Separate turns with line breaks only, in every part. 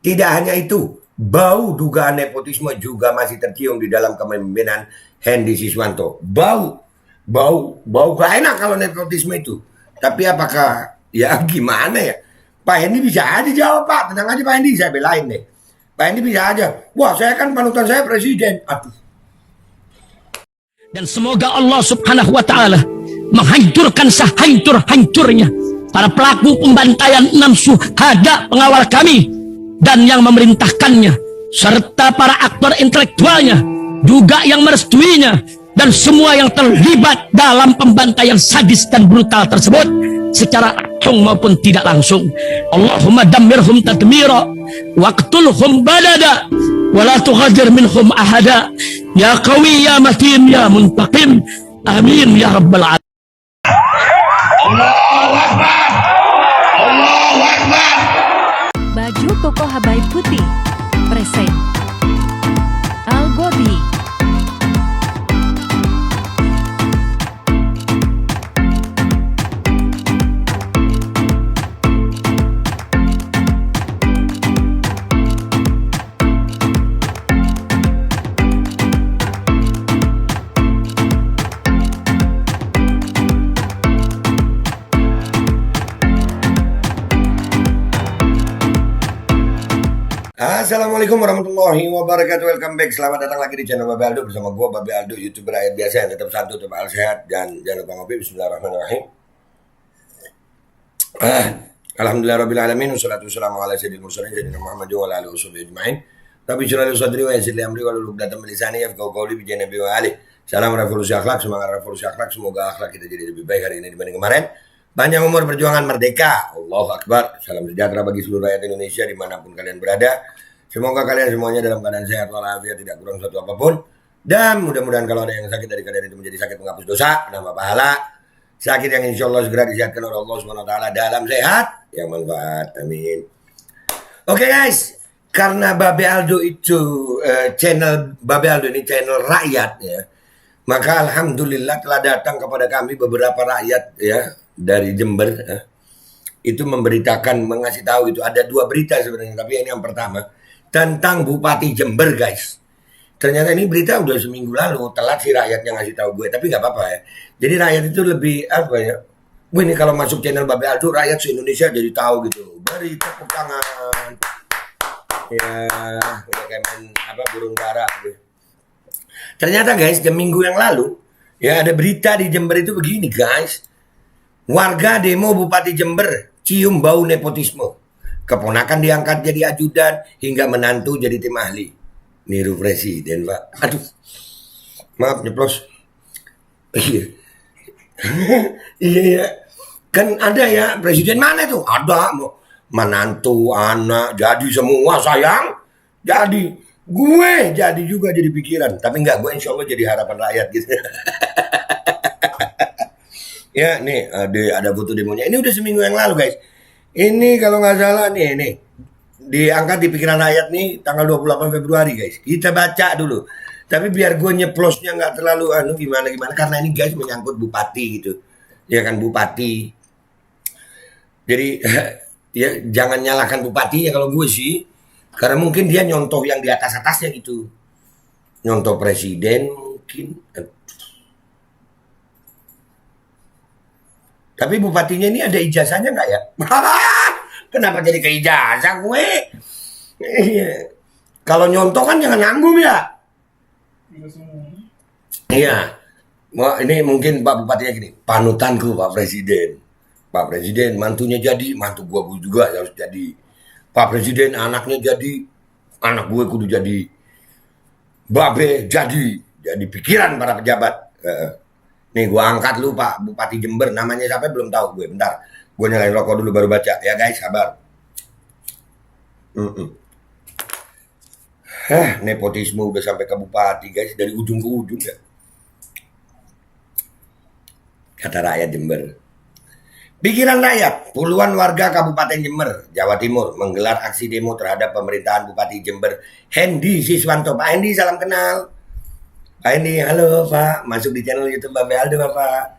Tidak hanya itu, bau dugaan nepotisme juga masih tercium di dalam kepemimpinan Hendy Siswanto. Bau gak enak kalau nepotisme itu. Tapi apakah, ya gimana ya? Pak Hendy bisa aja jawab, Pak. Tenang aja Pak Hendy, saya belain deh. Pak Hendy bisa aja. Wah, saya kan panutan saya presiden. Aduh.
Dan semoga Allah subhanahu wa ta'ala menghancurkan sehancur-hancurnya para pelaku pembantaian 6 syuhada pengawal kami dan yang memerintahkannya, serta para aktor intelektualnya juga yang merestuinya, dan semua yang terlibat dalam pembantaian sadis dan brutal tersebut secara langsung maupun tidak langsung. Allahumma dammirhum tadmira waqtulhum balada wala tughadir minhum ahada ya qawi ya matin ya muntaqim amin ya rabbal alamin.
Allahu Akbar. Allahu Akbar.
Baju koko Habaib Putih present Al Gobi.
Assalamualaikum warahmatullahi wabarakatuh. Welcome back. Selamat datang lagi di channel Babe Aldo bersama gua Babe Aldo, YouTuber rakyat biasa yang tetap santun, tetap sehat, dan jangan lupa ngopi. Bismillahirrahmanirrahim. Alhamdulillah rabbil alamin, wassalatu wassalamu ala sayyidil mursalin sayyidina Muhammad wa ala alihi washabihi ajmain. Tapi syrah li sadri wa yassir li amri wa hlul 'uqdatam min lisani yafqahu qawli bi janabi wa ali. Salam revolusi akhlak, semangat revolusi akhlak. Semoga akhlak kita jadi lebih baik hari ini dibanding kemarin. Panjang umur perjuangan merdeka. Allahu Akbar. Salam sejahtera bagi seluruh rakyat Indonesia dimanapun kalian berada. Semoga kalian semuanya dalam keadaan sehat walafiat, tidak kurang suatu apapun. Dan mudah-mudahan kalau ada yang sakit dari kalian itu menjadi sakit menghapus dosa, menambah pahala. Sakit yang insya Allah segera disehatkan oleh Allah SWT dalam sehat yang manfaat. Amin. Oke guys, karena Babe Aldo itu channel Babe Aldo ini channel rakyat ya, maka alhamdulillah telah datang kepada kami beberapa rakyat ya dari Jember itu memberitakan, mengasih tahu itu ada 2 berita sebenarnya, tapi ini yang pertama tentang Bupati Jember guys. Ternyata ini berita udah seminggu lalu, telat sih rakyatnya ngasih tahu gue, tapi nggak apa-apa ya. Jadi rakyat itu lebih apa ya? Gue ini kalau masuk channel Babe Aldo, rakyat se-Indonesia jadi tahu gitu. Beri tepuk tangan. Ya, udah kayak main burung dara gitu. Ternyata guys, minggu yang lalu ya ada berita di Jember itu begini guys. Warga demo Bupati Jember cium bau nepotisme. Keponakan diangkat jadi ajudan hingga menantu jadi tim ahli. Niru presiden, Pak. Aduh. Maaf nyeplos. Iya. Iya. Kan ada ya, presiden mana tuh? Ada. Menantu, anak, jadi semua sayang. Jadi. Gue jadi juga jadi pikiran. Tapi enggak, gue insya Allah jadi harapan rakyat gitu. Ya, nih ada foto demonya. Ini udah seminggu yang lalu, guys. Ini kalau nggak salah nih diangkat di pikiran rakyat nih tanggal 28 Februari guys. Kita baca dulu. Tapi biar gue nyeplosnya nggak terlalu gimana karena ini guys menyangkut bupati gitu. Ya kan bupati. Jadi ya jangan nyalakan bupati ya kalau gue sih. Karena mungkin dia nyontoh yang di atas-atasnya gitu. Nyontoh presiden mungkin. Tapi bupatinya ini ada ijazahnya nggak ya? Kenapa jadi ke ijazah gue? Kalau nyontoh kan jangan nanggung ya. Iya. Wah, ini mungkin Pak Bupatinya gini. Panutanku Pak Presiden. Pak Presiden mantunya jadi, mantu gue juga harus jadi. Pak Presiden anaknya jadi, anak gue kudu jadi. Babe jadi pikiran para pejabat. Nih gue angkat lu Pak Bupati Jember, namanya siapa belum tahu gue. Bentar, gue nyalain rokok dulu baru baca ya guys, sabar. Nepotisme udah sampai ke bupati guys, dari ujung ke ujung ya. Kata rakyat Jember. Pikiran rakyat, puluhan warga Kabupaten Jember, Jawa Timur menggelar aksi demo terhadap pemerintahan Bupati Jember Hendy Siswanto. Pak Hendy, salam kenal. Pak Hendy, halo Pak, masuk di channel YouTube Babe Aldo Bapak.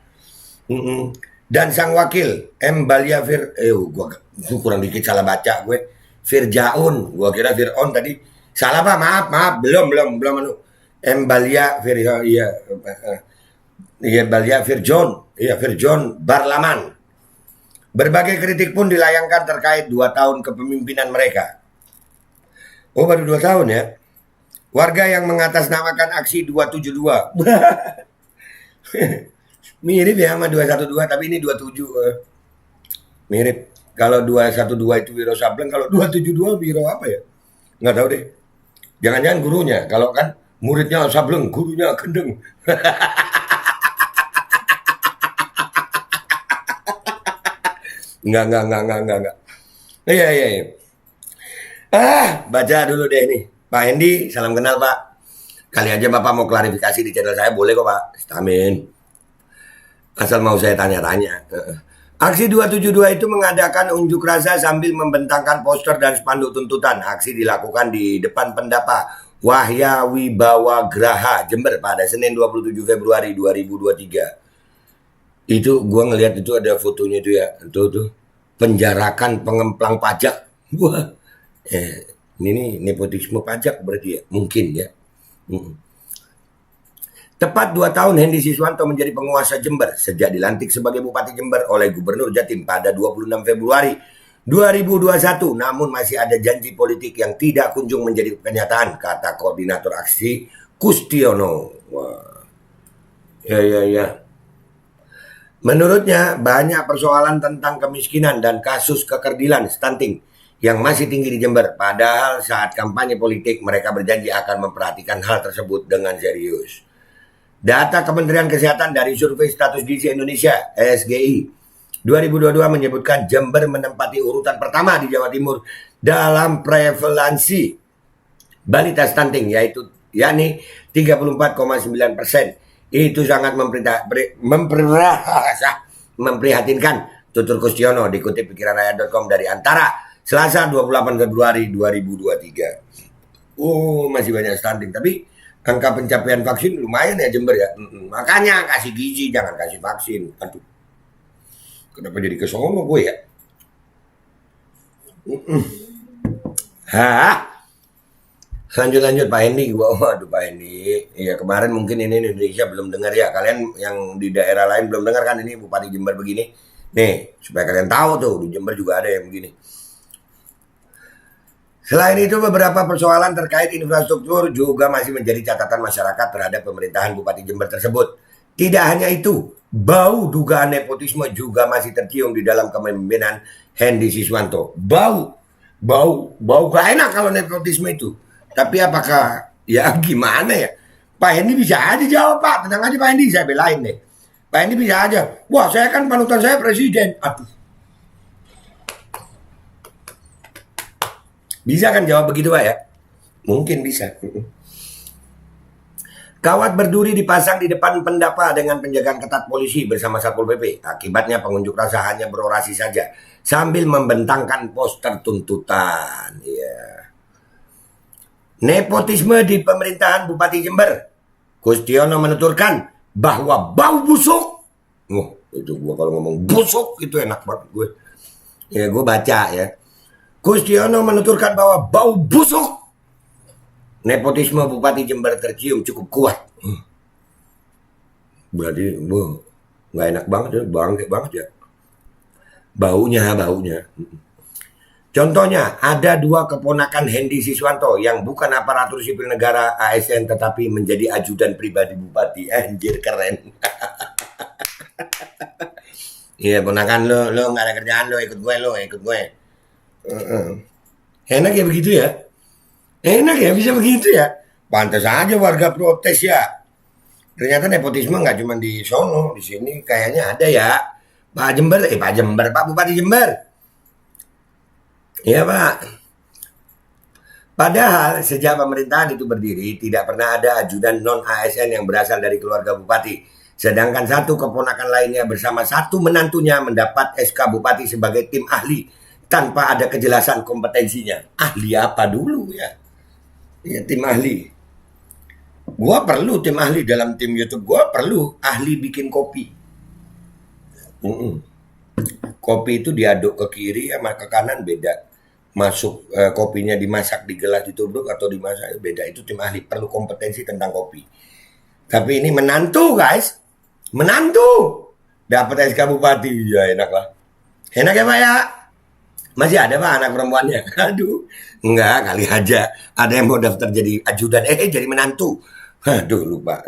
Dan sang wakil M. Baliafir, gue kurang dikit salah baca gue. Firjaun, gua kira Fir'aun tadi. Salah Pak, maaf, belum anu. Embalia Balia Firjon Barlaman. Berbagai kritik pun dilayangkan terkait 2 tahun kepemimpinan mereka. Oh, baru 2 tahun ya. Warga yang mengatasnamakan aksi 272. Mirip ya sama 212, tapi ini 27. Mirip. Kalau 212 itu Wiro Sableng, kalau 272 Wiro apa ya? Nggak tahu deh. Jangan-jangan gurunya. Kalau kan muridnya Sableng, gurunya Gendeng. Enggak. Iya. Baca dulu deh nih. Pak Hendi, salam kenal Pak. Kali aja Bapak mau klarifikasi di channel saya, boleh kok Pak. Amin. Asal mau saya tanya-tanya. Aksi 272 itu mengadakan unjuk rasa sambil membentangkan poster dan spanduk tuntutan. Aksi dilakukan di depan Pendapa Wahya Wibawa Graha, Jember pada Senin 27 Februari 2023. Itu gua ngelihat itu ada fotonya itu ya. Tuh. Penjarakan pengemplang pajak. Wah. Ini nepotisme pajak berarti ya. Mungkin ya. Tepat 2 tahun Hendy Siswanto menjadi penguasa Jember sejak dilantik sebagai Bupati Jember oleh Gubernur Jatim pada 26 Februari 2021. Namun masih ada janji politik yang tidak kunjung menjadi kenyataan, kata koordinator aksi Kustiono. Wah. Ya. Menurutnya banyak persoalan tentang kemiskinan dan kasus kekerdilan stunting yang masih tinggi di Jember. Padahal saat kampanye politik mereka berjanji akan memperhatikan hal tersebut dengan serius. Data Kementerian Kesehatan dari Survei Status Gizi Indonesia (SGI) 2022 menyebutkan Jember menempati urutan pertama di Jawa Timur dalam prevalensi balita stunting, yakni 34,9%. Itu sangat memprihatinkan, tutur Kustiono dikutip pikiranrakyat.com dari Antara Selasa 28 Februari 2023. Oh, masih banyak stunting, tapi angka pencapaian vaksin lumayan ya Jember ya. Makanya kasih gizi, jangan kasih vaksin. Aduh. Kenapa jadi kesono gue ya? Lanjut Pak Hendi. Waduh Pak Hendi. Ya kemarin mungkin ini Indonesia belum dengar ya. Kalian yang di daerah lain belum dengar kan ini Bupati Jember begini. Nih, supaya kalian tahu tuh di Jember juga ada yang begini. Selain itu beberapa persoalan terkait infrastruktur juga masih menjadi catatan masyarakat terhadap pemerintahan Bupati Jember tersebut. Tidak hanya itu, bau dugaan nepotisme juga masih tercium di dalam kepemimpinan Hendy Siswanto. Bau gak enak kalau nepotisme itu. Tapi apakah ya gimana ya? Pak Hendy bisa aja jawab Pak, tenang aja Pak Hendy, saya belain deh. Pak Hendy bisa aja. Wah, saya kan panutan saya presiden. Aduh. Bisa kan jawab begitu Pak ya? Mungkin bisa. Kawat berduri dipasang di depan Pendapa dengan penjagaan ketat polisi bersama Satpol PP. Akibatnya pengunjuk rasa hanya berorasi saja sambil membentangkan poster tuntutan. Ya. Nepotisme di pemerintahan Bupati Jember. Kustiono menuturkan bahwa bau busuk. Itu gua kalau ngomong busuk itu enak banget gue. Ya gue baca ya. Kustiono menuturkan bahwa bau busuk nepotisme Bupati Jember tercium cukup kuat. Berarti nggak enak banget ya, bangke banget ya. Baunya. Contohnya ada 2 keponakan Hendy Siswanto yang bukan aparatur sipil negara ASN tetapi menjadi ajudan pribadi Bupati. Anjir keren. Iya ponakan lo nggak ada kerjaan lo ikut gue. Enak ya begitu ya. Enak ya bisa begitu ya. Pantas aja warga protes ya. Ternyata nepotisme nggak cuma di sono, di sini kayaknya ada ya. Pak Bupati Jember. Iya Pak. Padahal sejak pemerintahan itu berdiri tidak pernah ada ajudan non ASN yang berasal dari keluarga bupati. Sedangkan 1 keponakan lainnya bersama 1 menantunya mendapat SK Bupati sebagai tim ahli tanpa ada kejelasan kompetensinya. Ahli apa dulu ya? Ya tim ahli. Gua perlu tim ahli dalam tim YouTube. Gua perlu ahli bikin kopi. Kopi itu diaduk ke kiri sama ke kanan beda. masuk kopinya dimasak, digelas, ditubruk atau dimasak beda. Itu tim ahli, perlu kompetensi tentang kopi. Tapi ini menantu guys, menantu dapat SK bupati, ya enak lah. Enak ya Pak ya? Masih ada Pak anak perempuannya? Aduh, enggak, kali aja ada yang mau daftar jadi ajudan, jadi menantu. Aduh, lupa.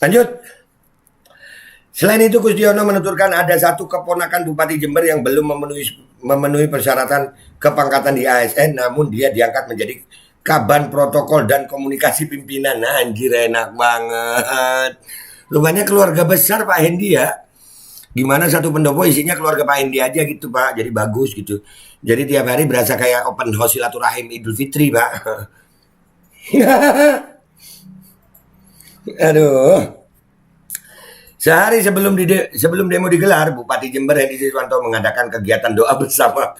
Lanjut. Selain itu, Kusdiono menuturkan ada satu keponakan Bupati Jember yang belum memenuhi persyaratan kepangkatan di ASN, namun dia diangkat menjadi Kaban Protokol dan Komunikasi Pimpinan. Nah, anjir, enak banget. Rupanya keluarga besar Pak Hendi ya. Gimana satu pendopo isinya keluarga Pak Hendi aja gitu Pak. Jadi bagus gitu. Jadi tiap hari berasa kayak open house silaturahim Idul Fitri Pak. Aduh. Sehari sebelum demo digelar, Bupati Jember Hendy Siswanto mengadakan kegiatan doa bersama.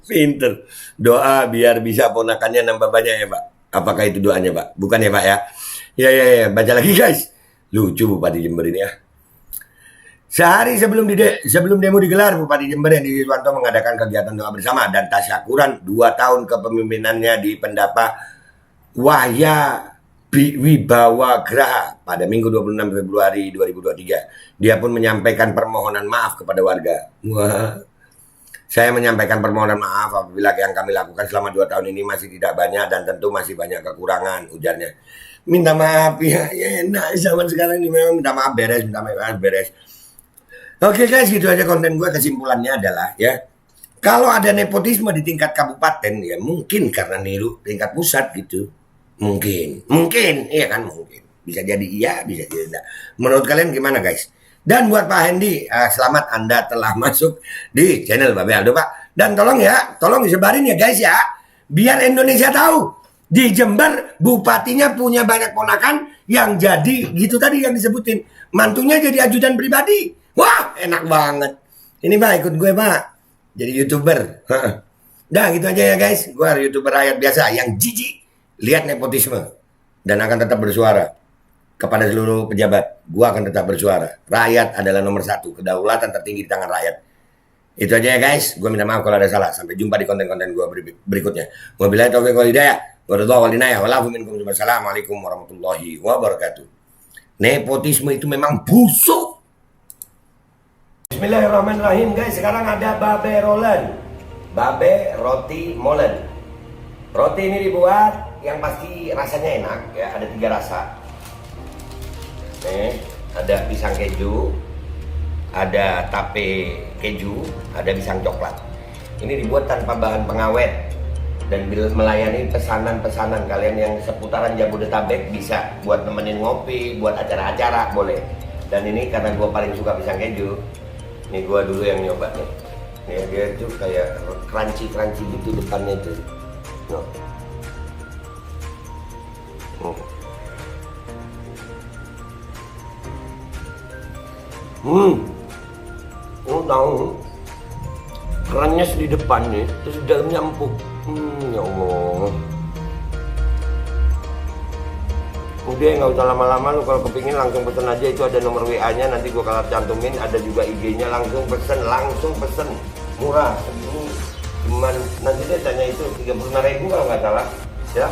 Pinter. Doa biar bisa ponakannya nambah banyak ya Pak. Apakah itu doanya Pak? Bukan ya Pak ya? Ya. Baca lagi guys. Lucu Bupati Jember ini ya. Sehari sebelum demo digelar, Bupati Jember Hendy Siswanto mengadakan kegiatan doa bersama dan tasyakuran 2 tahun kepemimpinannya di Pendapa Wahya Wibawa Graha pada Minggu 26 Februari 2023. Dia pun menyampaikan permohonan maaf kepada warga. Wah. Saya menyampaikan permohonan maaf apabila yang kami lakukan selama 2 tahun ini masih tidak banyak dan tentu masih banyak kekurangan, ujarnya. Minta maaf ya enak zaman sekarang ini memang minta maaf beres. Oke guys, gitu aja konten gue. Kesimpulannya adalah ya, kalau ada nepotisme di tingkat kabupaten ya mungkin karena niru tingkat pusat gitu. Mungkin, iya kan mungkin. Bisa jadi iya, bisa jadi tidak. Menurut kalian gimana guys? Dan buat Pak Hendi, selamat Anda telah masuk di channel Babe Aldo Pak. Dan tolong disebarin ya guys ya. Biar Indonesia tahu. Di Jember, bupatinya punya banyak ponakan yang jadi gitu tadi yang disebutin. Mantunya jadi ajudan pribadi. Wah, enak banget. Ini Pak, ikut gue Pak. Jadi YouTuber. Dah gitu aja ya guys. Gue YouTuber rakyat biasa yang jijik. Lihat nepotisme. Dan akan tetap bersuara. Kepada seluruh pejabat, gue akan tetap bersuara. Rakyat adalah nomor 1. Kedaulatan tertinggi di tangan rakyat. Itu aja ya guys. Gue minta maaf kalau ada salah. Sampai jumpa di konten-konten gue berikutnya. Wabillahi taufiq wal hidayah. Wassalamualaikum warahmatullahi wabarakatuh. Nepotisme itu memang busuk. Bismillahirrahmanirrahim guys. Sekarang ada Babe Rolen. Babe Roti Molen. Roti ini dibuat yang pasti rasanya enak ya. Ada 3 rasa. Nih, ada pisang keju, ada tape keju, ada pisang coklat. Ini dibuat tanpa bahan pengawet dan melayani pesanan-pesanan kalian yang seputaran Jabodetabek. Bisa buat nemenin ngopi, buat acara-acara boleh. Dan ini karena gue paling suka pisang keju, ini gue dulu yang nyoba nih. Nih dia tuh kayak crunchy gitu depannya tuh. Tahu kerannya di depan nih, terus di dalamnya empuk. Ya Allah. Udah nggak usah lama-lama, lu kalau kepingin langsung pesen aja. Itu ada nomor WA-nya, nanti gua kalau cantumin. Ada juga IG-nya, langsung pesen. Murah, cuman nanti dia tanya itu 35.000 kalau nggak salah ya.